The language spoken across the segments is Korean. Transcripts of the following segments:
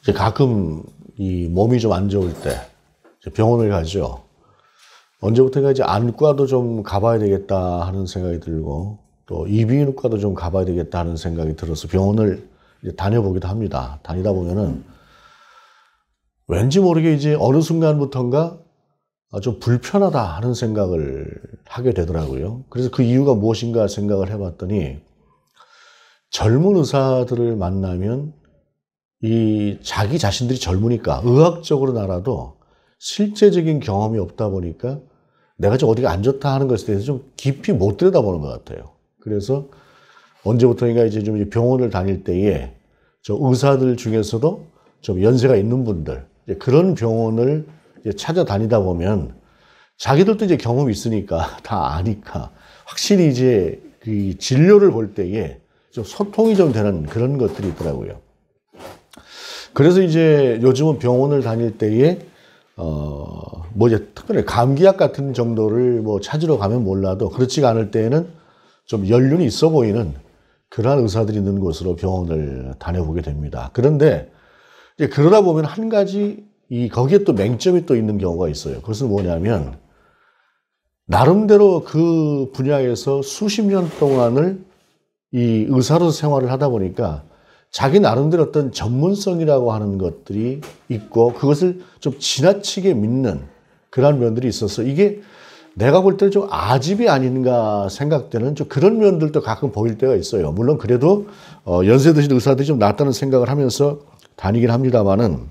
이제 가끔 이 몸이 좀 안 좋을 때 병원을 가죠. 언제부턴가 이제 안과도 좀 가봐야 되겠다 하는 생각이 들고 또 이비인후과도 좀 가봐야 되겠다 하는 생각이 들어서 병원을 이제 다녀보기도 합니다. 다니다 보면은 왠지 모르게 이제 어느 순간부터인가 좀 불편하다 하는 생각을 하게 되더라고요. 그래서 그 이유가 무엇인가 생각을 해봤더니 젊은 의사들을 만나면 이 자기 자신들이 젊으니까 의학적으로 나라도 실제적인 경험이 없다 보니까 내가 좀 어디가 안 좋다 하는 것에 대해서 좀 깊이 못 들여다보는 것 같아요. 그래서 언제부터인가 이제 좀 병원을 다닐 때에 저 의사들 중에서도 좀 연세가 있는 분들 그런 병원을 이제 찾아다니다 보면 자기들도 이제 경험이 있으니까 다 아니까 확실히 이제 그 진료를 볼 때에 좀 소통이 좀 되는 그런 것들이 있더라고요. 그래서 이제 요즘은 병원을 다닐 때에 뭐 이제 특별히 감기약 같은 정도를 뭐 찾으러 가면 몰라도 그렇지가 않을 때에는 좀 연륜이 있어 보이는 그러한 의사들이 있는 곳으로 병원을 다녀보게 됩니다. 그런데 이제 그러다 보면 한 가지 거기에 또 맹점이 또 있는 경우가 있어요. 그것은 뭐냐면 나름대로 그 분야에서 수십 년 동안을 이 의사로서 생활을 하다 보니까 자기 나름대로 어떤 전문성이라고 하는 것들이 있고 그것을 좀 지나치게 믿는 그런 면들이 있어서 이게 내가 볼 때는 좀 아집이 아닌가 생각되는 좀 그런 면들도 가끔 보일 때가 있어요. 물론 그래도 연세 드신 의사들이 좀 낫다는 생각을 하면서 다니긴 합니다만은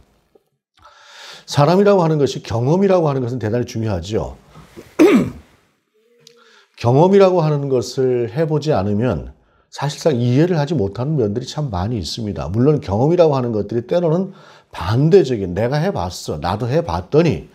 사람이라고 하는 것이 경험이라고 하는 것은 대단히 중요하죠. 경험이라고 하는 것을 해보지 않으면 사실상 이해를 하지 못하는 면들이 참 많이 있습니다. 물론 경험이라고 하는 것들이 때로는 반대적인 내가 해봤어, 나도 해봤더니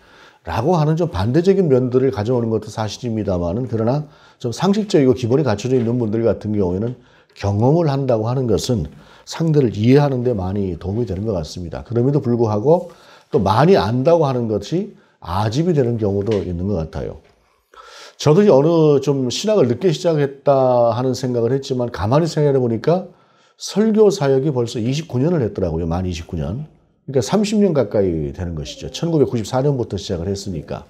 라고 하는 좀 반대적인 면들을 가져오는 것도 사실입니다만은 그러나 좀 상식적이고 기본이 갖춰져 있는 분들 같은 경우에는 경험을 한다고 하는 것은 상대를 이해하는 데 많이 도움이 되는 것 같습니다. 그럼에도 불구하고 또 많이 안다고 하는 것이 아집이 되는 경우도 있는 것 같아요. 저도 어느 좀 신학을 늦게 시작했다 하는 생각을 했지만 가만히 생각해 보니까 설교 사역이 벌써 29년을 했더라고요. 만 29년. 그러니까 30년 가까이 되는 것이죠. 1994년부터 시작을 했으니까.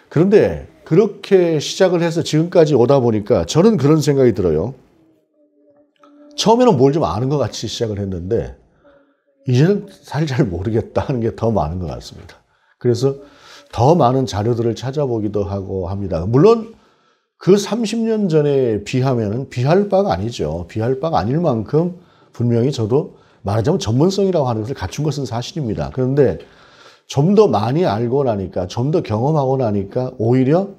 그런데 그렇게 시작을 해서 지금까지 오다 보니까 저는 그런 생각이 들어요. 처음에는 뭘 좀 아는 것 같이 시작을 했는데 이제는 사실 잘 모르겠다 하는 게 더 많은 것 같습니다. 그래서 더 많은 자료들을 찾아보기도 하고 합니다. 물론 그 30년 전에 비하면은 비할 바가 아니죠. 비할 바가 아닐 만큼 분명히 저도 말하자면 전문성이라고 하는 것을 갖춘 것은 사실입니다. 그런데 좀 더 많이 알고 나니까, 좀 더 경험하고 나니까 오히려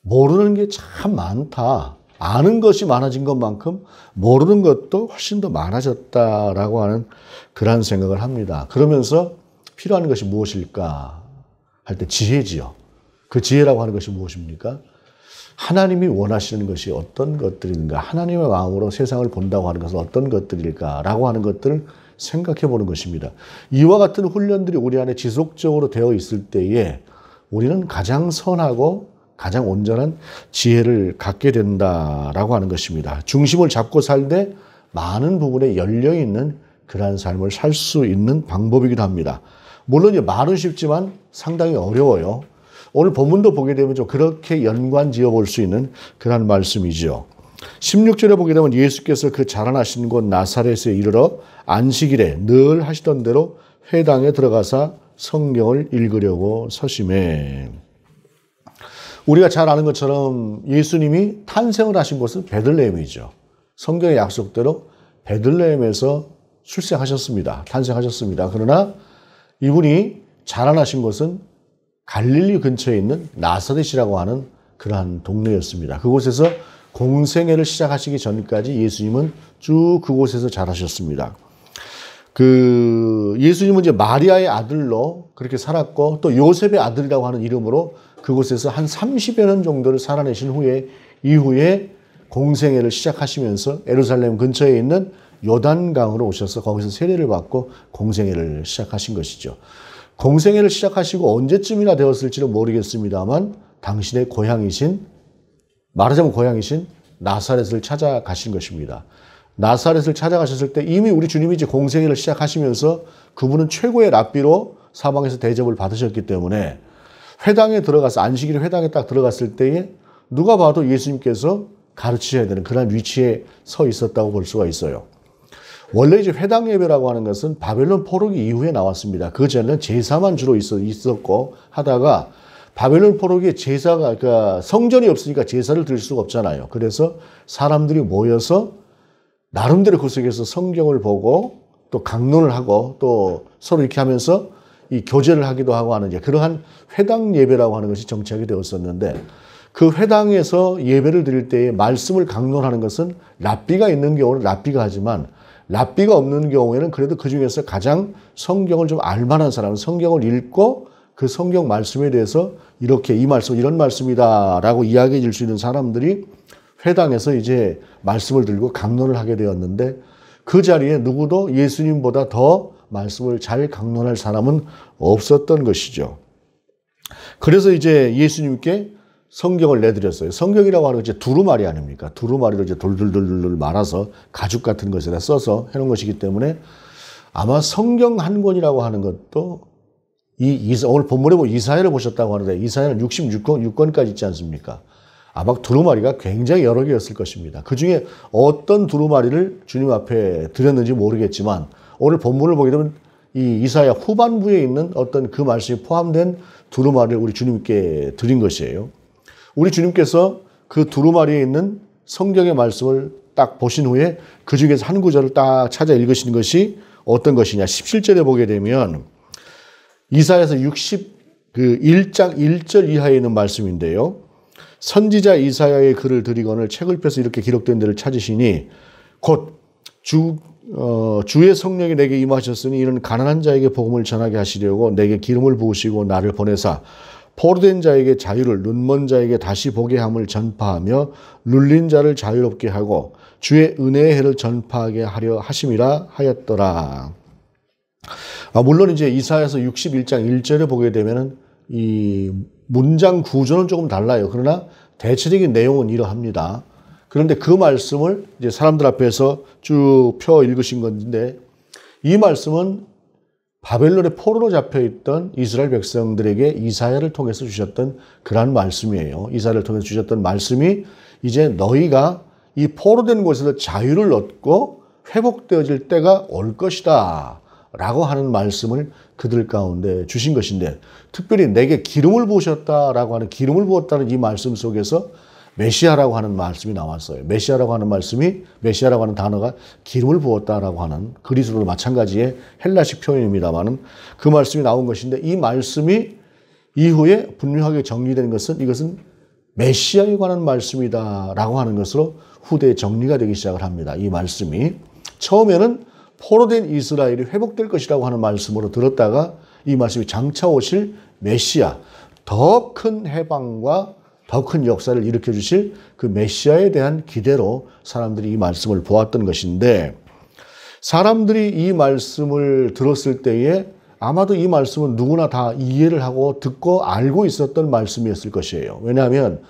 모르는 게 참 많다. 아는 것이 많아진 것만큼 모르는 것도 훨씬 더 많아졌다라고 하는 그런 생각을 합니다. 그러면서 필요한 것이 무엇일까 할 때 지혜지요. 그 지혜라고 하는 것이 무엇입니까? 하나님이 원하시는 것이 어떤 것들인가, 하나님의 마음으로 세상을 본다고 하는 것은 어떤 것들일까라고 하는 것들을 생각해 보는 것입니다. 이와 같은 훈련들이 우리 안에 지속적으로 되어 있을 때에 우리는 가장 선하고 가장 온전한 지혜를 갖게 된다라고 하는 것입니다. 중심을 잡고 살되 많은 부분에 열려있는 그러한 삶을 살 수 있는 방법이기도 합니다. 물론 이제 말은 쉽지만 상당히 어려워요. 오늘 본문도 보게 되면 좀 그렇게 연관 지어 볼 수 있는 그런 말씀이죠. 16절에 보게 되면 예수께서 그 자라나신 곳 나사렛에 이르러 안식일에 늘 하시던 대로 회당에 들어가사 성경을 읽으려고 서심해. 우리가 잘 아는 것처럼 예수님이 탄생을 하신 곳은 베들레헴이죠. 성경의 약속대로 베들레헴에서 출생하셨습니다. 탄생하셨습니다. 그러나 이분이 자라나신 곳은 갈릴리 근처에 있는 나사렛이라고 하는 그러한 동네였습니다. 그곳에서 공생애를 시작하시기 전까지 예수님은 쭉 그곳에서 자라셨습니다. 예수님은 이제 마리아의 아들로 그렇게 살았고 또 요셉의 아들이라고 하는 이름으로 그곳에서 한 30여 년 정도를 살아내신 이후에 공생애를 시작하시면서 예루살렘 근처에 있는 요단강으로 오셔서 거기서 세례를 받고 공생애를 시작하신 것이죠. 공생애를 시작하시고 언제쯤이나 되었을지는 모르겠습니다만 당신의 고향이신, 말하자면 고향이신 나사렛을 찾아가신 것입니다. 나사렛을 찾아가셨을 때 이미 우리 주님이 이제 공생애를 시작하시면서 그분은 최고의 랍비로 사방에서 대접을 받으셨기 때문에 회당에 들어가서 안식일 회당에 딱 들어갔을 때에 누가 봐도 예수님께서 가르치셔야 되는 그런 위치에 서 있었다고 볼 수가 있어요. 원래 이제 회당 예배라고 하는 것은 바벨론 포로기 이후에 나왔습니다. 그 전에는 제사만 주로 있었고 하다가 바벨론 포로기에 제사가, 그러니까 성전이 없으니까 제사를 드릴 수가 없잖아요. 그래서 사람들이 모여서 나름대로 그 속에서 성경을 보고 또 강론을 하고 또 서로 이렇게 하면서 이 교제를 하기도 하고 하는 이제 그러한 회당 예배라고 하는 것이 정착이 되었었는데 그 회당에서 예배를 드릴 때에 말씀을 강론하는 것은 랍비가 있는 경우는 랍비가 하지만 랍비가 없는 경우에는 그래도 그 중에서 가장 성경을 좀 알만한 사람은 성경을 읽고 그 성경 말씀에 대해서 이렇게 이 말씀 이런 말씀이다라고 이야기해 줄 수 있는 사람들이 회당에서 이제 말씀을 들고 강론을 하게 되었는데 그 자리에 누구도 예수님보다 더 말씀을 잘 강론할 사람은 없었던 것이죠. 그래서 이제 예수님께 성경을 내드렸어요. 성경이라고 하는 건 이제 두루마리 아닙니까? 두루마리로 이제 돌돌돌돌 말아서 가죽 같은 것에다 써서 해놓은 것이기 때문에 아마 성경 한 권이라고 하는 것도 오늘 본문에 보면 이사야를 보셨다고 하는데 이사야는 66권까지 있지 않습니까? 아마 두루마리가 굉장히 여러 개였을 것입니다. 그 중에 어떤 두루마리를 주님 앞에 드렸는지 모르겠지만 오늘 본문을 보게 되면 이 이사야 후반부에 있는 어떤 그 말씀이 포함된 두루마리를 우리 주님께 드린 것이에요. 우리 주님께서 그 두루마리에 있는 성경의 말씀을 딱 보신 후에 그 중에서 한 구절을 딱 찾아 읽으시는 것이 어떤 것이냐. 17절에 보게 되면 이사야서 61장 1절 이하에 있는 말씀인데요. 선지자 이사야의 글을 드리거늘 책을 펴서 이렇게 기록된 데를 찾으시니 곧 주의 성령이 내게 임하셨으니 이는 가난한 자에게 복음을 전하게 하시려고 내게 기름을 부으시고 나를 보내사 포로된 자에게 자유를 눈먼 자에게 다시 보게 함을 전파하며 눌린 자를 자유롭게 하고 주의 은혜의 해를 전파하게 하려 하심이라 하였더라. 물론 이제 이사야서 61장 1절에 보게 되면은 이 문장 구조는 조금 달라요. 그러나 대체적인 내용은 이러합니다. 그런데 그 말씀을 이제 사람들 앞에서 쭉 펴 읽으신 건데 이 말씀은 바벨론의 포로로 잡혀있던 이스라엘 백성들에게 이사야를 통해서 주셨던 그러한 말씀이에요. 이사야를 통해서 주셨던 말씀이 이제 너희가 이 포로된 곳에서 자유를 얻고 회복되어질 때가 올 것이다 라고 하는 말씀을 그들 가운데 주신 것인데 특별히 내게 기름을 부으셨다라고 하는 기름을 부었다는 이 말씀 속에서 메시아라고 하는 말씀이 나왔어요. 메시아라고 하는 단어가 기름을 부었다라고 하는 그리스도도 마찬가지의 헬라식 표현입니다만은 그 말씀이 나온 것인데 이 말씀이 이후에 분명하게 정리된 것은 이것은 메시아에 관한 말씀이다라고 하는 것으로 후대에 정리가 되기 시작을 합니다. 이 말씀이 처음에는 포로된 이스라엘이 회복될 것이라고 하는 말씀으로 들었다가 이 말씀이 장차 오실 메시아, 더 큰 해방과 더 큰 역사를 일으켜 주실 그 메시아에 대한 기대로 사람들이 이 말씀을 보았던 것인데 사람들이 이 말씀을 들었을 때에 아마도 이 말씀은 누구나 다 이해를 하고 듣고 알고 있었던 말씀이었을 것이에요. 왜냐하면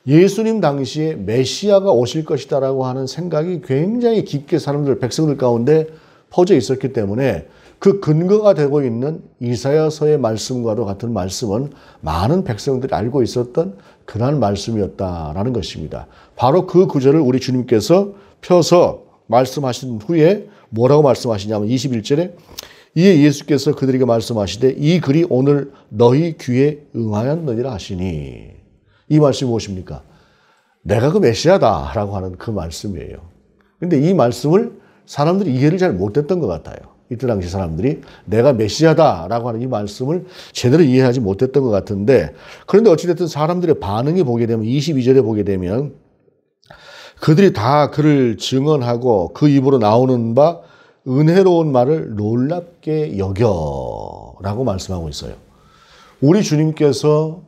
예수님 당시에 메시아가 오실 것이다라고 하는 생각이 굉장히 깊게 백성들 가운데 퍼져 있었기 때문에 그 근거가 되고 있는 이사야서의 말씀과도 같은 말씀은 많은 백성들이 알고 있었던 그런 말씀이었다라는 것입니다. 바로 그 구절을 우리 주님께서 펴서 말씀하신 후에 뭐라고 말씀하시냐면 21절에 이에 예수께서 그들에게 말씀하시되 이 글이 오늘 너희 귀에 응하였느니라 하시니 이 말씀이 무엇입니까? 내가 그 메시아다라고 하는 그 말씀이에요. 그런데 이 말씀을 사람들이 이해를 잘 못했던 것 같아요. 이때 당시 사람들이 내가 메시아다라고 하는 이 말씀을 제대로 이해하지 못했던 것 같은데 그런데 어찌됐든 사람들의 반응이 보게 되면 22절에 보게 되면 그들이 다 그를 증언하고 그 입으로 나오는 바 은혜로운 말을 놀랍게 여겨라고 말씀하고 있어요. 우리 주님께서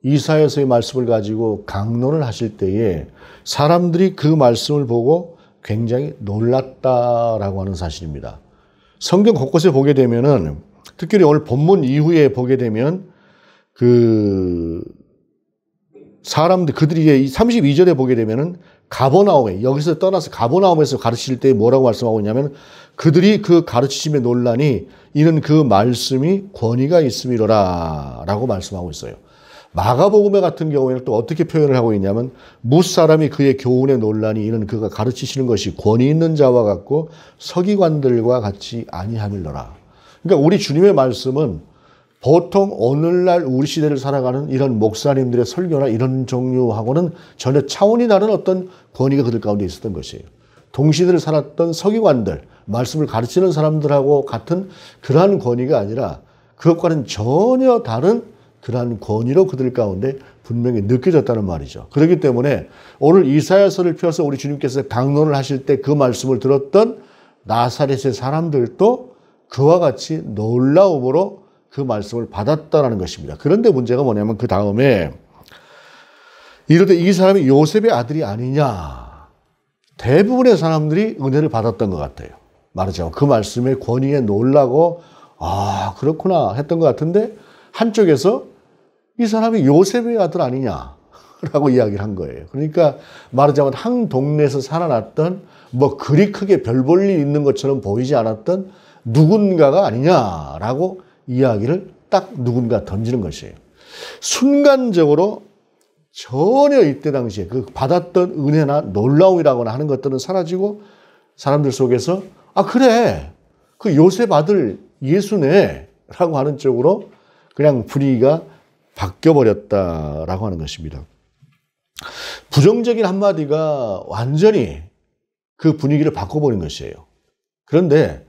이사야서의 말씀을 가지고 강론을 하실 때에 사람들이 그 말씀을 보고 굉장히 놀랐다라고 하는 사실입니다. 성경 곳곳에 보게 되면은 특별히 오늘 본문 이후에 보게 되면 그 사람들, 그들이 이 32절에 보게 되면은 가버나움에, 여기서 떠나서 가버나움에서 가르칠 때 뭐라고 말씀하고 있냐면 그들이 그 가르치심에 논란이 이는 그 말씀이 권위가 있음이로라 라고 말씀하고 있어요. 마가복음에 같은 경우에는 또 어떻게 표현을 하고 있냐면 무사람이 그의 교훈에 논란이 이는 그가 가르치시는 것이 권위 있는 자와 같고 서기관들과 같이 아니함일러라. 그러니까 우리 주님의 말씀은 보통 오늘날 우리 시대를 살아가는 이런 목사님들의 설교나 이런 종류하고는 전혀 차원이 다른 어떤 권위가 그들 가운데 있었던 것이에요. 동시대를 살았던 서기관들, 말씀을 가르치는 사람들하고 같은 그러한 권위가 아니라 그것과는 전혀 다른 그러한 권위로 그들 가운데 분명히 느껴졌다는 말이죠. 그렇기 때문에 오늘 이사야서를 펴서 우리 주님께서 강론을 하실 때 그 말씀을 들었던 나사렛의 사람들도 그와 같이 놀라움으로 그 말씀을 받았다라는 것입니다. 그런데 문제가 뭐냐면 그 다음에 이르되 이 사람이 요셉의 아들이 아니냐. 대부분의 사람들이 은혜를 받았던 것 같아요. 말하자면 그 말씀의 권위에 놀라고 아 그렇구나 했던 것 같은데 한쪽에서 이 사람이 요셉의 아들 아니냐라고 이야기를 한 거예요. 그러니까 말하자면 한 동네에서 살아났던 뭐 그리 크게 별 볼 일 있는 것처럼 보이지 않았던 누군가가 아니냐라고 이야기를 딱 누군가 던지는 것이에요. 순간적으로 전혀 이때 당시에 그 받았던 은혜나 놀라움이라거나 하는 것들은 사라지고 사람들 속에서 아 그래 그 요셉 아들 예수네 라고 하는 쪽으로 그냥 분위기가 바뀌어버렸다라고 하는 것입니다. 부정적인 한마디가 완전히 그 분위기를 바꿔버린 것이에요. 그런데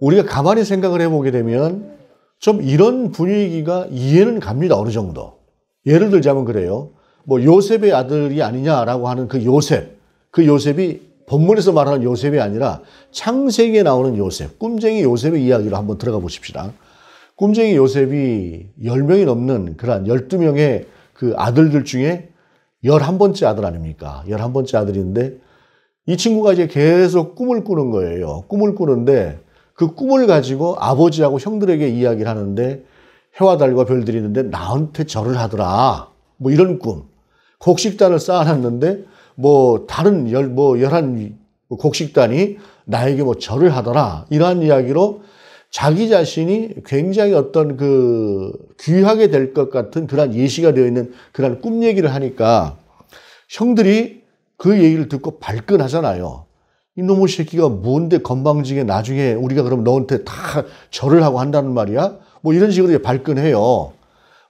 우리가 가만히 생각을 해보게 되면 좀 이런 분위기가 이해는 갑니다. 어느 정도. 예를 들자면 그래요. 뭐 요셉의 아들이 아니냐라고 하는 그 요셉이 본문에서 말하는 요셉이 아니라 창세기에 나오는 요셉, 꿈쟁이 요셉의 이야기로 한번 들어가 보십시다. 꿈쟁이 요셉이 10명이 넘는 그런 12명의 그 아들들 중에 11번째 아들 아닙니까? 11번째 아들인데 이 친구가 이제 계속 꿈을 꾸는 거예요. 꿈을 꾸는데 그 꿈을 가지고 아버지하고 형들에게 이야기를 하는데 해와 달과 별들이 있는데 나한테 절을 하더라. 뭐 이런 꿈. 곡식단을 쌓아놨는데 뭐 다른 11 곡식단이 나에게 뭐 절을 하더라. 이러한 이야기로 자기 자신이 굉장히 어떤 그 귀하게 될 것 같은 그런 예시가 되어 있는 그런 꿈 얘기를 하니까 형들이 그 얘기를 듣고 발끈하잖아요. 이놈의 새끼가 뭔데 건방지게 나중에 우리가 그럼 너한테 다 절을 하고 한다는 말이야? 뭐 이런 식으로 발끈해요.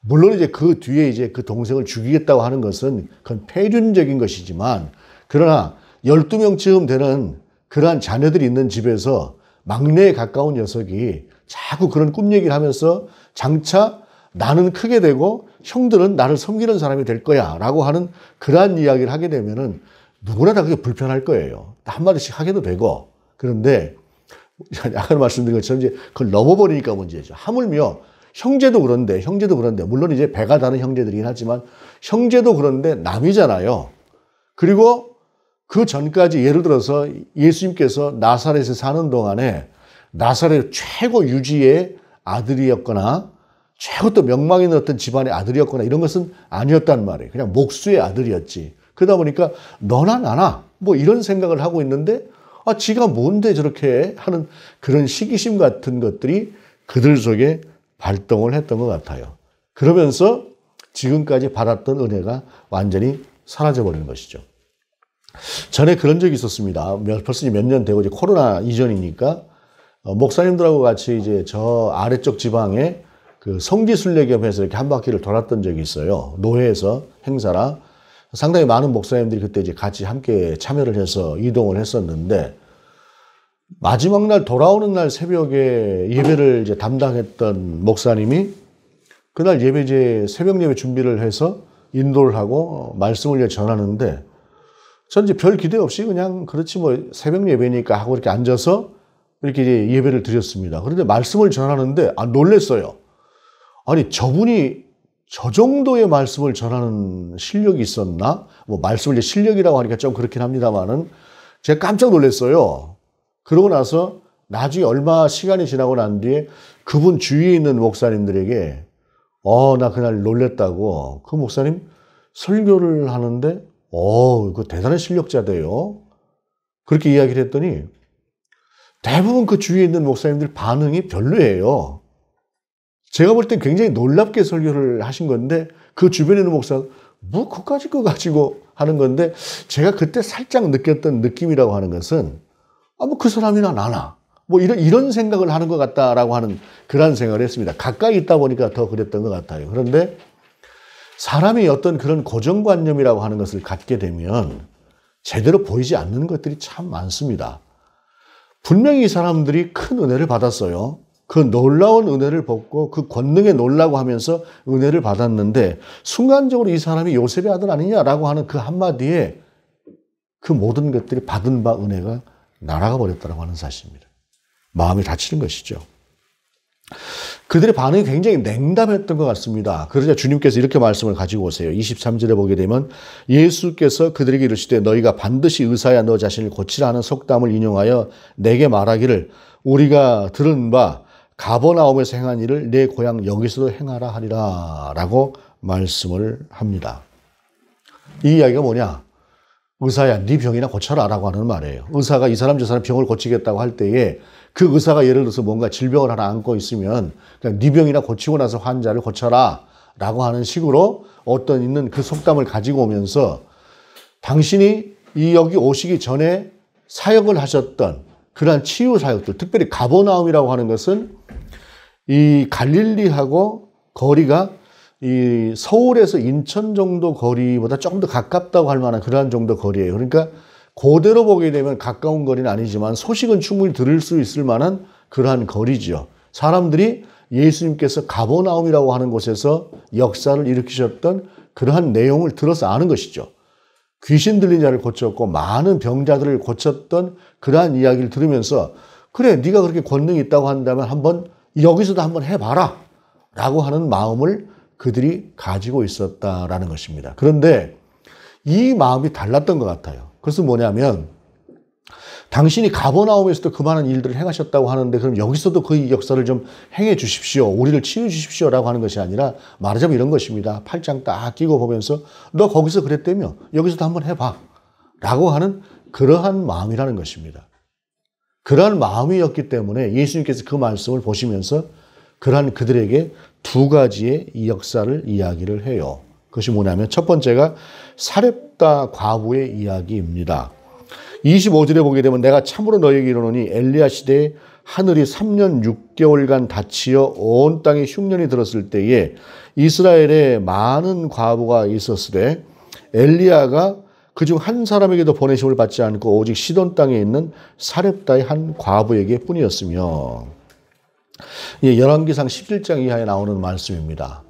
물론 이제 그 뒤에 이제 그 동생을 죽이겠다고 하는 것은 그건 폐륜적인 것이지만 그러나 12명쯤 되는 그러한 자녀들이 있는 집에서 막내에 가까운 녀석이 자꾸 그런 꿈 얘기를 하면서 장차 나는 크게 되고 형들은 나를 섬기는 사람이 될 거야 라고 하는 그러한 이야기를 하게 되면은 누구나 다 그게 불편할 거예요. 한마디씩 하게도 되고. 그런데 아까 말씀드린 것처럼 이제 그걸 넘어버리니까 문제죠. 하물며 형제도 그런데 물론 이제 배가 다른 형제들이긴 하지만 형제도 그런데 남이잖아요. 그리고 그 전까지 예를 들어서 예수님께서 나사렛에 사는 동안에 나사렛 최고 유지의 아들이었거나 최고 또 명망 있는 어떤 집안의 아들이었거나 이런 것은 아니었단 말이에요. 그냥 목수의 아들이었지. 그러다 보니까 너나 나나 뭐 이런 생각을 하고 있는데 아 지가 뭔데 저렇게 하는 그런 시기심 같은 것들이 그들 속에 발동을 했던 것 같아요. 그러면서 지금까지 받았던 은혜가 완전히 사라져버리는 것이죠. 전에 그런 적이 있었습니다. 벌써 몇 년 되고 이제 코로나 이전이니까 목사님들하고 같이 이제 저 아래쪽 지방에 그 성지순례 겸해서 이렇게 한 바퀴를 돌았던 적이 있어요. 노회에서 행사라. 상당히 많은 목사님들이 그때 이제 같이 함께 참여를 해서 이동을 했었는데 마지막 날 돌아오는 날 새벽에 예배를 이제 담당했던 목사님이 그날 예배 이제 새벽 예배 준비를 해서 인도를 하고 말씀을 전하는데 전 이제 별 기대 없이 그냥 그렇지 뭐 새벽 예배니까 하고 이렇게 앉아서 이렇게 이제 예배를 드렸습니다. 그런데 말씀을 전하는데 놀랬어요. 아니 저분이 저 정도의 말씀을 전하는 실력이 있었나? 뭐 말씀을 이제 실력이라고 하니까 좀 그렇긴 합니다만은 제가 깜짝 놀랐어요. 그러고 나서 나중에 얼마 시간이 지나고 난 뒤에 그분 주위에 있는 목사님들에게 나 그날 놀랬다고 그 목사님 설교를 하는데 그 대단한 실력자대요. 그렇게 이야기를 했더니 대부분 그 주위에 있는 목사님들 반응이 별로예요. 제가 볼 땐 굉장히 놀랍게 설교를 하신 건데 그 주변에 있는 목사가 뭐 그까짓 거 가지고 하는 건데 제가 그때 살짝 느꼈던 느낌이라고 하는 것은 뭐 그 사람이나 나나 뭐 이런 생각을 하는 것 같다라고 하는 그런 생각을 했습니다. 가까이 있다 보니까 더 그랬던 것 같아요. 그런데 사람이 어떤 그런 고정관념이라고 하는 것을 갖게 되면 제대로 보이지 않는 것들이 참 많습니다. 분명히 이 사람들이 큰 은혜를 받았어요. 그 놀라운 은혜를 받고 그 권능에 놀라고 하면서 은혜를 받았는데 순간적으로 이 사람이 요셉의 아들 아니냐라고 하는 그 한마디에 그 모든 것들이 받은 바 은혜가 날아가 버렸다고 하는 사실입니다. 마음이 다치는 것이죠. 그들의 반응이 굉장히 냉담했던 것 같습니다. 그러자 주님께서 이렇게 말씀을 가지고 오세요. 23절에 보게 되면 예수께서 그들에게 이르시되 너희가 반드시 의사야 너 자신을 고치라 하는 속담을 인용하여 내게 말하기를 우리가 들은 바 가버나움에서 행한 일을 내 고향 여기서도 행하라 하리라 라고 말씀을 합니다. 이 이야기가 뭐냐? 의사야 네 병이나 고쳐라 라고 하는 말이에요. 의사가 이 사람 저 사람 병을 고치겠다고 할 때에 그 의사가 예를 들어서 뭔가 질병을 하나 안고 있으면 그냥 네 병이나 고치고 나서 환자를 고쳐라 라고 하는 식으로 어떤 있는 그 속담을 가지고 오면서 당신이 여기 오시기 전에 사역을 하셨던 그러한 치유 사역들, 특별히 가버나움이라고 하는 것은 이 갈릴리하고 거리가 이 서울에서 인천 정도 거리보다 조금 더 가깝다고 할 만한 그러한 정도 거리예요. 그러니까 그대로 보게 되면 가까운 거리는 아니지만 소식은 충분히 들을 수 있을 만한 그러한 거리죠. 사람들이 예수님께서 가버나움이라고 하는 곳에서 역사를 일으키셨던 그러한 내용을 들어서 아는 것이죠. 귀신 들린 자를 고쳤고 많은 병자들을 고쳤던 그러한 이야기를 들으면서 그래 네가 그렇게 권능이 있다고 한다면 한번 여기서도 한번 해봐라 라고 하는 마음을 그들이 가지고 있었다라는 것입니다. 그런데 이 마음이 달랐던 것 같아요. 그것은 뭐냐면 당신이 가버나움에서도 그만한 일들을 행하셨다고 하는데 그럼 여기서도 그 역사를 좀 행해 주십시오. 우리를 치유 주십시오 라고 하는 것이 아니라 말하자면 이런 것입니다. 팔짱 딱 끼고 보면서 너 거기서 그랬다며 여기서도 한번 해봐 라고 하는 그러한 마음이라는 것입니다. 그러한 마음이었기 때문에 예수님께서 그 말씀을 보시면서 그러한 그들에게 두 가지의 이 역사를 이야기를 해요. 그것이 뭐냐면 첫 번째가 사렙다 과부의 이야기입니다. 25절에 보게 되면 내가 참으로 너희에게 이르노니 엘리야 시대에 하늘이 3년 6개월간 닫히어 온 땅에 흉년이 들었을 때에 이스라엘에 많은 과부가 있었으되 엘리야가 그중 한 사람에게도 보내심을 받지 않고 오직 시돈 땅에 있는 사렙다의 한 과부에게 뿐이었으며 열왕기상 17장 이하에 나오는 말씀입니다.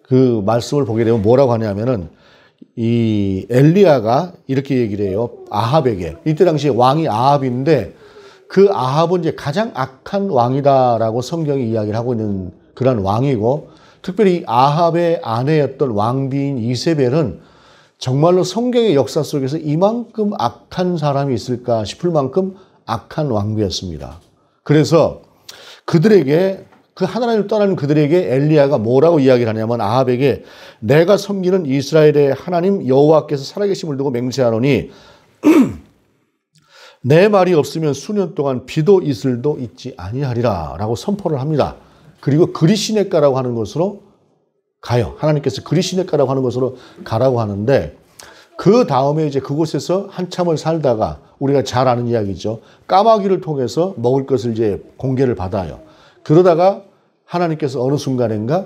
그 말씀을 보게 되면 뭐라고 하냐면은 이 엘리야가 이렇게 얘기를 해요. 아합에게. 이때 당시에 왕이 아합인데 그 아합은 이제 가장 악한 왕이다라고 성경이 이야기를 하고 있는 그런 왕이고 특별히 아합의 아내였던 왕비인 이세벨은 정말로 성경의 역사 속에서 이만큼 악한 사람이 있을까 싶을 만큼 악한 왕비였습니다. 그래서 그들에게 그 하나님을 떠나는 그들에게 엘리야가 뭐라고 이야기를 하냐면 아합에게 내가 섬기는 이스라엘의 하나님 여호와께서 살아계심을 두고 맹세하노니 내 말이 없으면 수년 동안 비도 이슬도 있지 아니하리라 라고 선포를 합니다. 그리고 그리시네가라고 하는 곳으로 가요. 하나님께서 그리시네가라고 하는 곳으로 가라고 하는데 그 다음에 이제 그곳에서 한참을 살다가 우리가 잘 아는 이야기죠. 까마귀를 통해서 먹을 것을 이제 공개를 받아요. 그러다가 하나님께서 어느 순간인가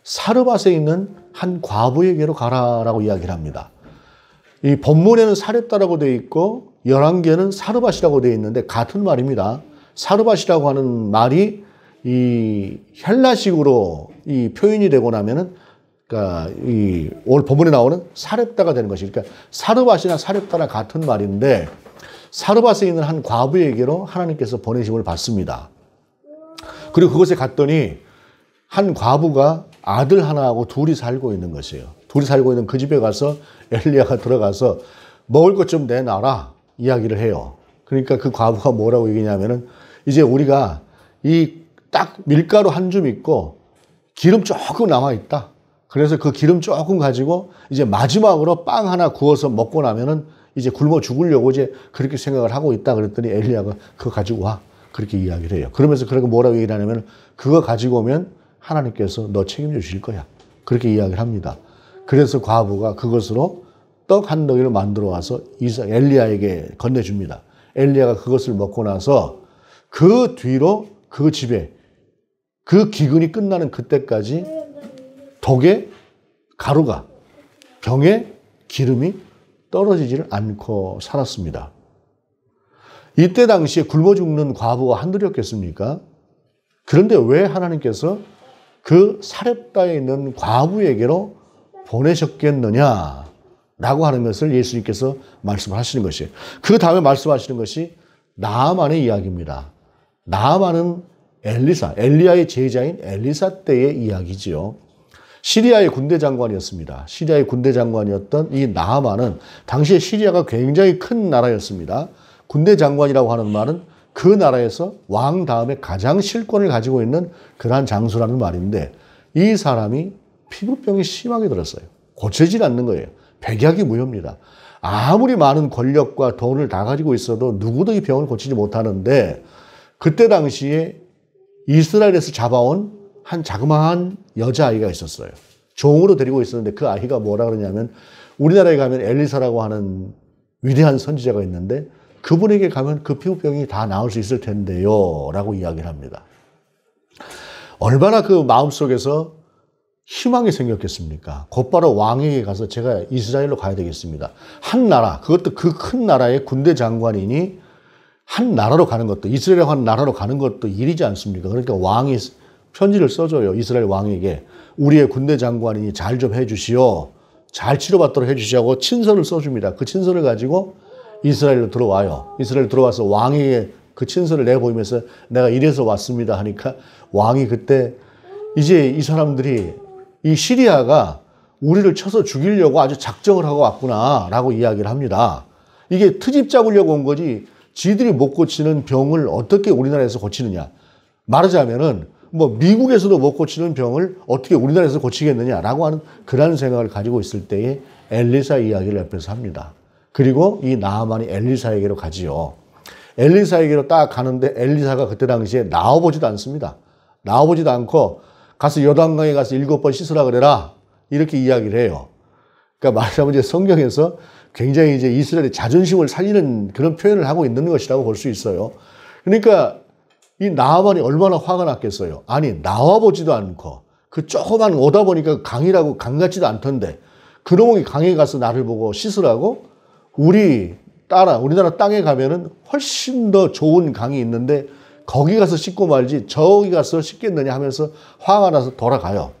사르밧에 있는 한 과부에게로 가라라고 이야기를 합니다. 이 본문에는 사렙다라고 되어 있고 열왕기에는 사르밧이라고 되어 있는데 같은 말입니다. 사르밧이라고 하는 말이 이 헬라식으로 이 표현이 되고 나면은 그러니까 이 오늘 본문에 나오는 사렙다가 되는 것이 그러니까 사르밧이나 사렙다랑 같은 말인데 사르밧에 있는 한 과부에게로 하나님께서 보내심을 받습니다. 그리고 그곳에 갔더니 한 과부가 아들 하나하고 둘이 살고 있는 것이에요. 둘이 살고 있는 그 집에 가서 엘리야가 들어가서 먹을 것 좀 내놔라 이야기를 해요. 그러니까 그 과부가 뭐라고 얘기냐면은 이제 우리가 이 딱 밀가루 한 줌 있고 기름 조금 남아 있다. 그래서 그 기름 조금 가지고 이제 마지막으로 빵 하나 구워서 먹고 나면은 이제 굶어 죽으려고 이제 그렇게 생각을 하고 있다 그랬더니 엘리야가 그거 가지고 와. 그렇게 이야기를 해요. 그러면서 그러고 뭐라고 얘기를 하냐면 그거 가지고 오면 하나님께서 너 책임져 주실 거야. 그렇게 이야기를 합니다. 그래서 과부가 그것으로 떡 한 덩이를 만들어 와서 엘리야에게 건네줍니다. 엘리야가 그것을 먹고 나서 그 뒤로 그 집에 그 기근이 끝나는 그때까지 독에 가루가 병에 기름이 떨어지지를 않고 살았습니다. 이때 당시에 굶어 죽는 과부가 한둘이었겠습니까? 그런데 왜 하나님께서 그 사렙다에 있는 과부에게로 보내셨겠느냐라고 하는 것을 예수님께서 말씀을 하시는 것이에요. 그 다음에 말씀하시는 것이 나아만의 이야기입니다. 나아만은 엘리야의 제자인 엘리사 때의 이야기지요. 시리아의 군대 장관이었습니다. 시리아의 군대 장관이었던 이 나아만은 당시에 시리아가 굉장히 큰 나라였습니다. 군대 장관이라고 하는 말은 그 나라에서 왕 다음에 가장 실권을 가지고 있는 그러한 장수라는 말인데 이 사람이 피부병이 심하게 들었어요. 고쳐지지 않는 거예요. 백약이 무효입니다. 아무리 많은 권력과 돈을 다 가지고 있어도 누구도 이 병을 고치지 못하는데 그때 당시에 이스라엘에서 잡아온 한 자그마한 여자아이가 있었어요. 종으로 데리고 있었는데 그 아이가 뭐라 그러냐면 우리나라에 가면 엘리사라고 하는 위대한 선지자가 있는데 그분에게 가면 그 피부병이 다 나을 수 있을 텐데요 라고 이야기를 합니다. 얼마나 그 마음속에서 희망이 생겼겠습니까? 곧바로 왕에게 가서 제가 이스라엘로 가야 되겠습니다. 한 나라, 그것도 그 큰 나라의 군대 장관이니 한 나라로 가는 것도, 이스라엘이라고 하는 나라로 가는 것도 일이지 않습니까? 그러니까 왕이 편지를 써줘요. 이스라엘 왕에게. 우리의 군대 장관이니 잘 좀 해주시오. 잘 치료받도록 해주시라고 친서를 써줍니다. 그 친서를 가지고 이스라엘로 들어와요. 이스라엘 들어와서 왕에게 그 친서를 내보이면서 내가 이래서 왔습니다 하니까 왕이 그때 이제 이 사람들이 이 시리아가 우리를 쳐서 죽이려고 아주 작정을 하고 왔구나 라고 이야기를 합니다. 이게 트집 잡으려고 온 거지 지들이 못 고치는 병을 어떻게 우리나라에서 고치느냐. 말하자면은 뭐 미국에서도 못 고치는 병을 어떻게 우리나라에서 고치겠느냐라고 하는 그런 생각을 가지고 있을 때에 엘리사 이야기를 옆에서 합니다. 그리고 이 나아만이 엘리사에게로 가지요. 엘리사에게로 딱 가는데 엘리사가 그때 당시에 나와보지도 않습니다. 나와보지도 않고 가서 요단강에 가서 7번 씻으라 그래라 이렇게 이야기를 해요. 그러니까 말하자면 이제 성경에서 굉장히 이제 이스라엘의 자존심을 살리는 그런 표현을 하고 있는 것이라고 볼 수 있어요. 그러니까 이 나아만이 얼마나 화가 났겠어요. 아니 나와보지도 않고 그 조그만 오다 보니까 강이라고 강 같지도 않던데 그놈이 강에 가서 나를 보고 씻으라고? 우리나라 땅에 가면은 훨씬 더 좋은 강이 있는데 거기 가서 씻고 말지 저기 가서 씻겠느냐 하면서 화가 나서 돌아가요.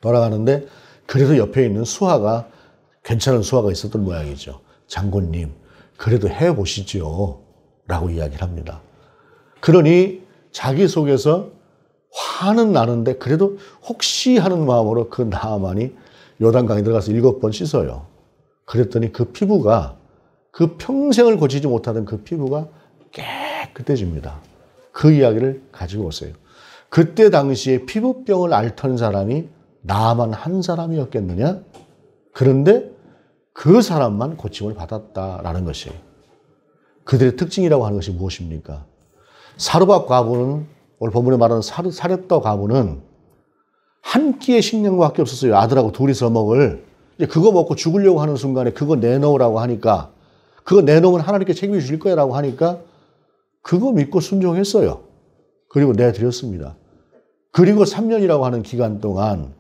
돌아가는데 그래도 옆에 있는 수하가 괜찮은 수하가 있었던 모양이죠. 장군님 그래도 해보시죠 라고 이야기를 합니다. 그러니 자기 속에서 화는 나는데 그래도 혹시 하는 마음으로 그 나아만이 요단강에 들어가서 7번 씻어요. 그랬더니 그 피부가 그 평생을 고치지 못하던 그 피부가 깨끗해집니다. 그 이야기를 가지고 오세요. 그때 당시에 피부병을 앓던 사람이 나아만 한 사람이었겠느냐? 그런데 그 사람만 고침을 받았다라는 것이에요. 그들의 특징이라고 하는 것이 무엇입니까? 사르밧 과부는 오늘 본문에 말하는 사렙다 과부는 한 끼의 식량밖에 없었어요. 아들하고 둘이서 먹을. 이제 그거 먹고 죽으려고 하는 순간에 그거 내놓으라고 하니까 그거 내놓으면 하나님께 책임을 주실 거라고 하니까 그거 믿고 순종했어요. 그리고 내드렸습니다. 그리고 3년이라고 하는 기간 동안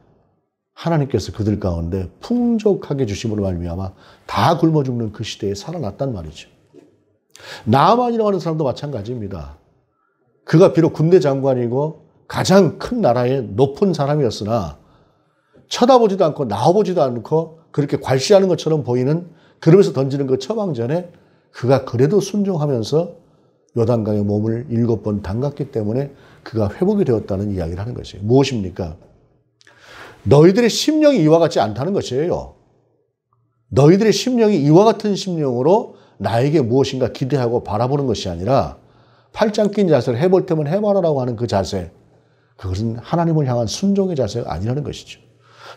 하나님께서 그들 가운데 풍족하게 주심으로 말미암아 다 굶어 죽는 그 시대에 살아났단 말이죠. 나아만이라고 하는 사람도 마찬가지입니다. 그가 비록 군대 장관이고 가장 큰 나라의 높은 사람이었으나 쳐다보지도 않고 나와보지도 않고 그렇게 괄시하는 것처럼 보이는 그러면서 던지는 그 처방전에 그가 그래도 순종하면서 요단강에 몸을 7번 담갔기 때문에 그가 회복이 되었다는 이야기를 하는 것이에요. 무엇입니까? 너희들의 심령이 이와 같지 않다는 것이에요. 너희들의 심령이 이와 같은 심령으로 나에게 무엇인가 기대하고 바라보는 것이 아니라 팔짱 낀 자세를 해볼 테면 해봐라라고 하는 그 자세, 그것은 하나님을 향한 순종의 자세가 아니라는 것이죠.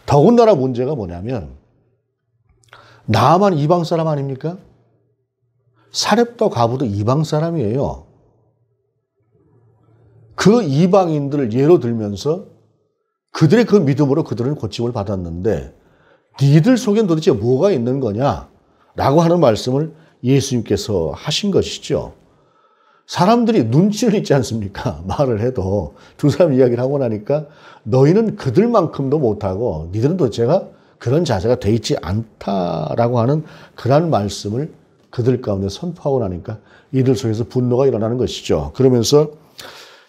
더군다나 문제가 뭐냐면 나만 이방 사람 아닙니까? 사렙도 가부도 이방 사람이에요. 그 이방인들을 예로 들면서 그들의 그 믿음으로 그들은 고침을 받았는데 니들 속엔 도대체 뭐가 있는 거냐라고 하는 말씀을 예수님께서 하신 것이죠. 사람들이 눈치를 있지 않습니까? 말을 해도 두 사람 이야기를 하고 나니까 너희는 그들만큼도 못하고 니들은 도대체가 그런 자세가 돼 있지 않다라고 하는 그런 말씀을 그들 가운데 선포하고 나니까 이들 속에서 분노가 일어나는 것이죠. 그러면서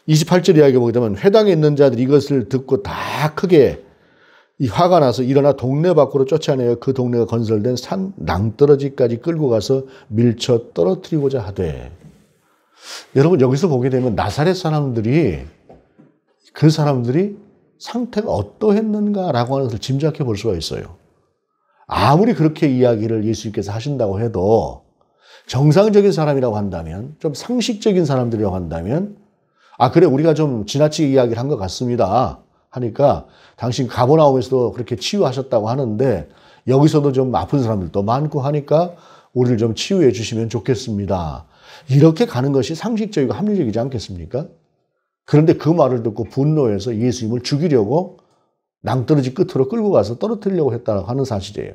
28절 이야기 보게 되면 회당에 있는 자들이 이것을 듣고 다 크게 화가 나서 일어나 동네 밖으로 쫓아내어 그 동네가 건설된 산 낭떠러지까지 끌고 가서 밀쳐 떨어뜨리고자 하되. 여러분 여기서 보게 되면 나사렛 사람들이 그 사람들이 상태가 어떠했는가라고 하는 것을 짐작해 볼 수가 있어요. 아무리 그렇게 이야기를 예수님께서 하신다고 해도 정상적인 사람이라고 한다면, 좀 상식적인 사람들이라고 한다면, 아 그래 우리가 좀 지나치게 이야기를 한 것 같습니다 하니까 당신 가버나움에서도 그렇게 치유하셨다고 하는데 여기서도 좀 아픈 사람들도 많고 하니까 우리를 좀 치유해 주시면 좋겠습니다. 이렇게 가는 것이 상식적이고 합리적이지 않겠습니까? 그런데 그 말을 듣고 분노해서 예수님을 죽이려고 낭떠러지 끝으로 끌고 가서 떨어뜨리려고 했다고 하는 사실이에요.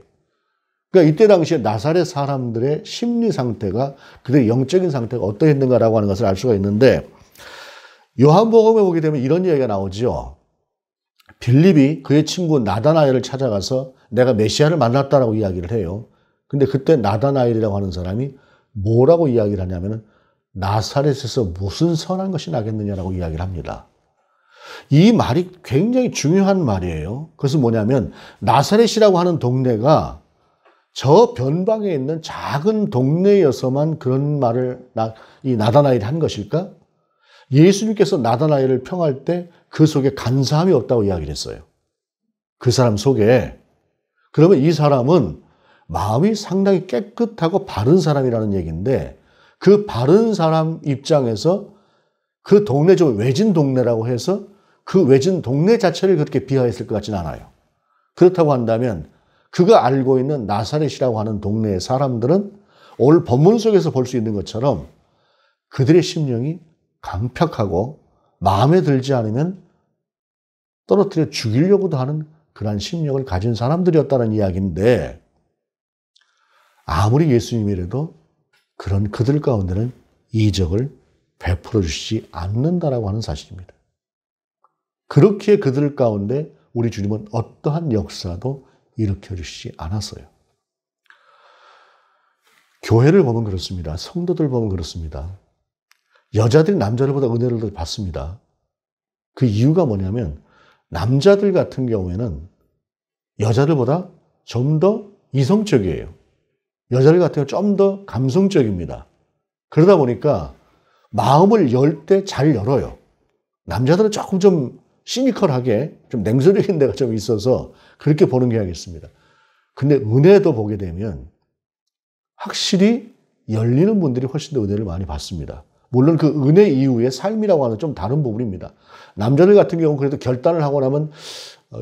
그러니까 이때 당시에 나사렛 사람들의 심리 상태가, 그들의 영적인 상태가 어떠했는가라고 하는 것을 알 수가 있는데, 요한복음에 보게 되면 이런 이야기가 나오죠. 빌립이 그의 친구 나다나엘을 찾아가서 내가 메시아를 만났다라고 이야기를 해요. 근데 그때 나다나엘이라고 하는 사람이 뭐라고 이야기를 하냐면은 나사렛에서 무슨 선한 것이 나겠느냐라고 이야기를 합니다. 이 말이 굉장히 중요한 말이에요. 그것은 뭐냐면 나사렛이라고 하는 동네가 저 변방에 있는 작은 동네여서만 그런 말을 이 나다나엘이 한 것일까? 예수님께서 나다나엘을 평할 때 그 속에 간사함이 없다고 이야기를 했어요. 그 사람 속에. 그러면 이 사람은 마음이 상당히 깨끗하고 바른 사람이라는 얘기인데, 그 바른 사람 입장에서 그 동네 좀 외진 동네라고 해서 그 외진 동네 자체를 그렇게 비하했을 것 같지는 않아요. 그렇다고 한다면 그가 알고 있는 나사렛이라고 하는 동네의 사람들은 오늘 본문 속에서 볼 수 있는 것처럼 그들의 심령이 강팍하고 마음에 들지 않으면 떨어뜨려 죽이려고도 하는 그러한 심령을 가진 사람들이었다는 이야기인데, 아무리 예수님이라도 그런 그들 가운데는 이적을 베풀어 주시지 않는다라고 하는 사실입니다. 그렇게 그들 가운데 우리 주님은 어떠한 역사도 일으켜 주시지 않았어요. 교회를 보면 그렇습니다. 성도들 보면 그렇습니다. 여자들이 남자들보다 은혜를 더 받습니다. 그 이유가 뭐냐면 남자들 같은 경우에는 여자들보다 좀 더 이성적이에요. 여자들 같은 경우는 좀 더 감성적입니다. 그러다 보니까 마음을 열 때 잘 열어요. 남자들은 조금 좀 시니컬하게 좀 냉소적인 데가 좀 있어서 그렇게 보는 경향이 있습니다. 근데 은혜도 보게 되면 확실히 열리는 분들이 훨씬 더 은혜를 많이 받습니다. 물론 그 은혜 이후의 삶이라고 하는 좀 다른 부분입니다. 남자들 같은 경우는 그래도 결단을 하고 나면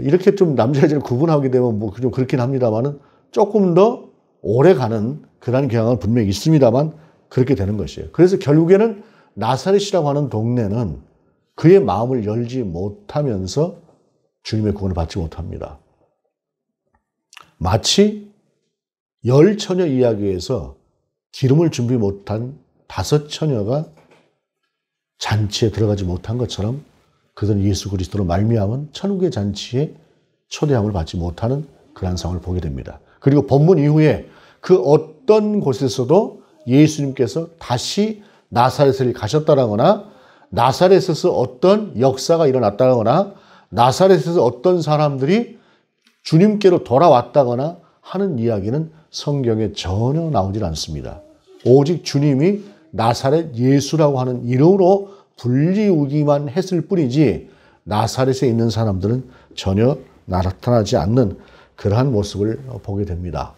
이렇게 좀 남자 여자를 구분하게 되면 뭐 좀 그렇긴 합니다만은 조금 더 오래 가는 그런 경향은 분명히 있습니다만 그렇게 되는 것이에요. 그래서 결국에는 나사렛이라고 하는 동네는 그의 마음을 열지 못하면서 주님의 구원을 받지 못합니다. 마치 열 처녀 이야기에서 기름을 준비 못한 5 처녀가 잔치에 들어가지 못한 것처럼 그들은 예수 그리스도로 말미암은 천국의 잔치에 초대함을 받지 못하는 그런 상황을 보게 됩니다. 그리고 본문 이후에 그 어떤 곳에서도 예수님께서 다시 나사렛을 가셨다거나 나사렛에서 어떤 역사가 일어났다거나 나사렛에서 어떤 사람들이 주님께로 돌아왔다거나 하는 이야기는 성경에 전혀 나오질 않습니다. 오직 주님이 나사렛 예수라고 하는 이름으로 불리우기만 했을 뿐이지 나사렛에 있는 사람들은 전혀 나타나지 않는 그러한 모습을 보게 됩니다.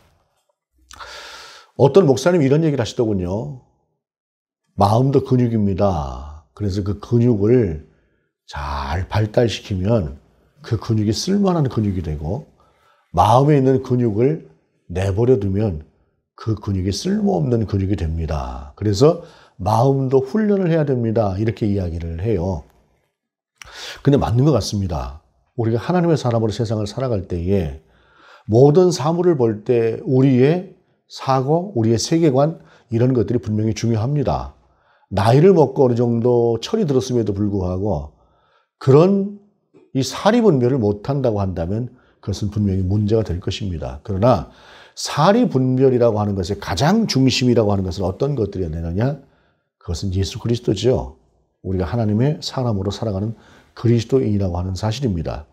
어떤 목사님이 이런 얘기를 하시더군요. 마음도 근육입니다. 그래서 그 근육을 잘 발달시키면 그 근육이 쓸만한 근육이 되고 마음에 있는 근육을 내버려 두면 그 근육이 쓸모없는 근육이 됩니다. 그래서 마음도 훈련을 해야 됩니다. 이렇게 이야기를 해요. 근데 맞는 것 같습니다. 우리가 하나님의 사람으로 세상을 살아갈 때에 모든 사물을 볼 때 우리의 사고, 우리의 세계관 이런 것들이 분명히 중요합니다. 나이를 먹고 어느 정도 철이 들었음에도 불구하고 그런 이 사리 분별을 못한다고 한다면 그것은 분명히 문제가 될 것입니다. 그러나 사리 분별이라고 하는 것의 가장 중심이라고 하는 것은 어떤 것들이 되느냐? 그것은 예수 그리스도죠. 우리가 하나님의 사람으로 살아가는 그리스도인이라고 하는 사실입니다.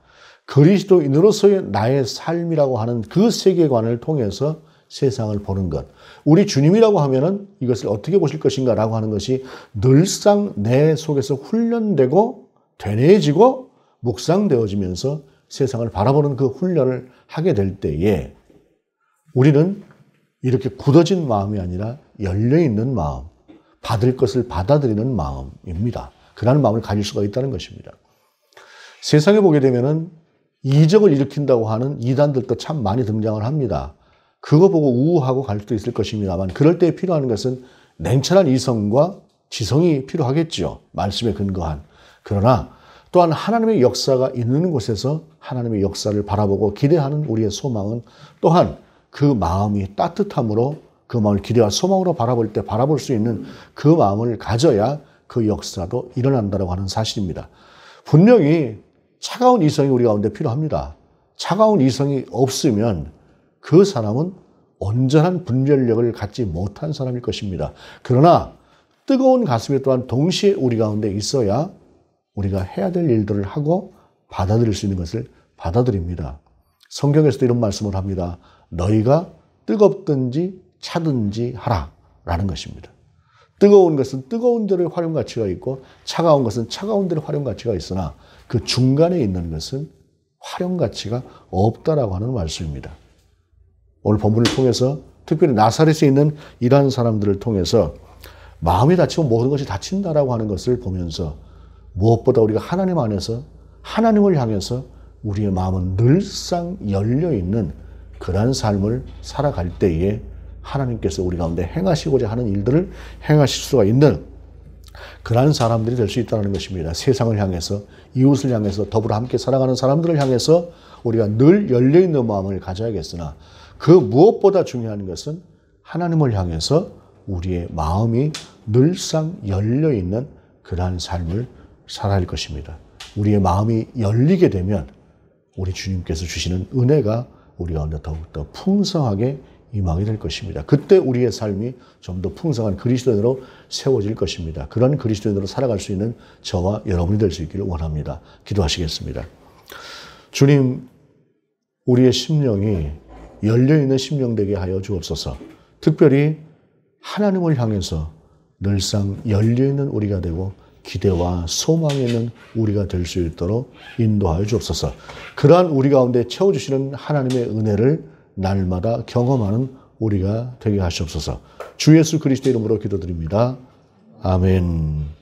그리스도인으로서의 나의 삶이라고 하는 그 세계관을 통해서 세상을 보는 것. 우리 주님이라고 하면은 이것을 어떻게 보실 것인가 라고 하는 것이 늘상 내 속에서 훈련되고 되뇌어지고 묵상되어지면서 세상을 바라보는 그 훈련을 하게 될 때에 우리는 이렇게 굳어진 마음이 아니라 열려있는 마음, 받을 것을 받아들이는 마음입니다. 그런 마음을 가질 수가 있다는 것입니다. 세상에 보게 되면은 이적을 일으킨다고 하는 이단들도 참 많이 등장을 합니다. 그거 보고 우우하고 갈 수도 있을 것입니다만 그럴 때 필요한 것은 냉철한 이성과 지성이 필요하겠죠. 말씀에 근거한. 그러나 또한 하나님의 역사가 있는 곳에서 하나님의 역사를 바라보고 기대하는 우리의 소망은 또한 그 마음이 따뜻함으로 그 마음을 기대와 소망으로 바라볼 때 바라볼 수 있는 그 마음을 가져야 그 역사도 일어난다고 하는 사실입니다. 분명히 차가운 이성이 우리 가운데 필요합니다. 차가운 이성이 없으면 그 사람은 온전한 분별력을 갖지 못한 사람일 것입니다. 그러나 뜨거운 가슴이 또한 동시에 우리 가운데 있어야 우리가 해야 될 일들을 하고 받아들일 수 있는 것을 받아들입니다. 성경에서도 이런 말씀을 합니다. 너희가 뜨겁든지 차든지 하라 라는 것입니다. 뜨거운 것은 뜨거운 대로의 활용 가치가 있고 차가운 것은 차가운 대로의 활용 가치가 있으나 그 중간에 있는 것은 활용 가치가 없다라고 하는 말씀입니다. 오늘 본문을 통해서 특별히 나사렛에 있는 이러한 사람들을 통해서 마음이 다치고 모든 것이 다친다라고 하는 것을 보면서 무엇보다 우리가 하나님 안에서 하나님을 향해서 우리의 마음은 늘상 열려있는 그러한 삶을 살아갈 때에 하나님께서 우리 가운데 행하시고자 하는 일들을 행하실 수가 있는 그러한 사람들이 될 수 있다는 것입니다. 세상을 향해서, 이웃을 향해서, 더불어 함께 살아가는 사람들을 향해서 우리가 늘 열려있는 마음을 가져야겠으나 그 무엇보다 중요한 것은 하나님을 향해서 우리의 마음이 늘상 열려있는 그러한 삶을 살아야 할 것입니다. 우리의 마음이 열리게 되면 우리 주님께서 주시는 은혜가 우리 가운데 더욱더 풍성하게 임하게 될 것입니다. 그때 우리의 삶이 좀 더 풍성한 그리스도인으로 세워질 것입니다. 그런 그리스도인으로 살아갈 수 있는 저와 여러분이 될 수 있기를 원합니다. 기도하시겠습니다. 주님, 우리의 심령이 열려있는 심령 되게 하여 주옵소서. 특별히 하나님을 향해서 늘상 열려있는 우리가 되고 기대와 소망이 있는 우리가 될 수 있도록 인도하여 주옵소서. 그러한 우리 가운데 채워주시는 하나님의 은혜를 날마다 경험하는 우리가 되게 하시옵소서. 주 예수 그리스도의 이름으로 기도드립니다. 아멘.